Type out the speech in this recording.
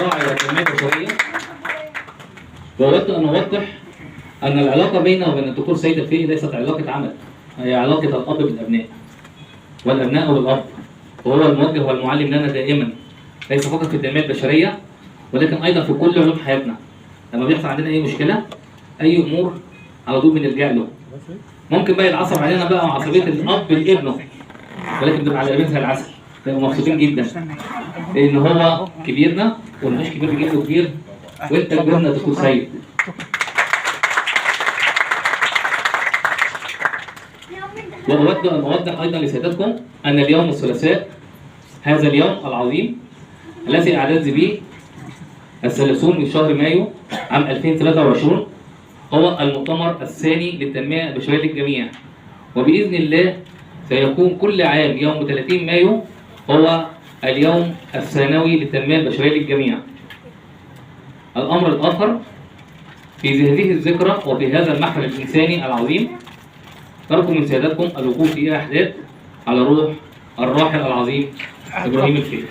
راعي للتنمية البشرية. وأود أن أوضح أن العلاقة بينه وبين الدكتور سيد الفقي ليست علاقة عمل، هي علاقة الأب بالأبناء والأبناء بالأب، وهو الموجه والمعلم لنا دائما، ليس فقط في التنمية البشرية ولكن أيضا في كل علوم حياتنا. لما بيحصل عندنا أي مشكلة، أي أمور، على طول بنلجأ له. ممكن بقى يتعصب علينا بقى عصبية الأب لابنه، ولكن بنبقى على قلبنا زي العسل، بنبقى مبسوطين جدا لأن هو كبيرنا والمش كبير بيجيب له كبير، وأنت كبرنا يا دكتور سيد. وأود أن أوضح أيضا لسيادتكم أن اليوم الثلاثاء، هذا اليوم العظيم الذي أعتز به 30 من شهر مايو عام 2023 هو المؤتمر الثاني للتنمية البشرية للجميع، وبإذن الله سيكون كل عام يوم 30 مايو هو اليوم الثانوي للتنمية البشرية للجميع. الأمر الآخر، في هذه الذكرى وفي هذا المحفل الإنساني العظيم نرجو من سيادتكم الوقوف في أحداث على روح الراحل العظيم إبراهيم الفقي.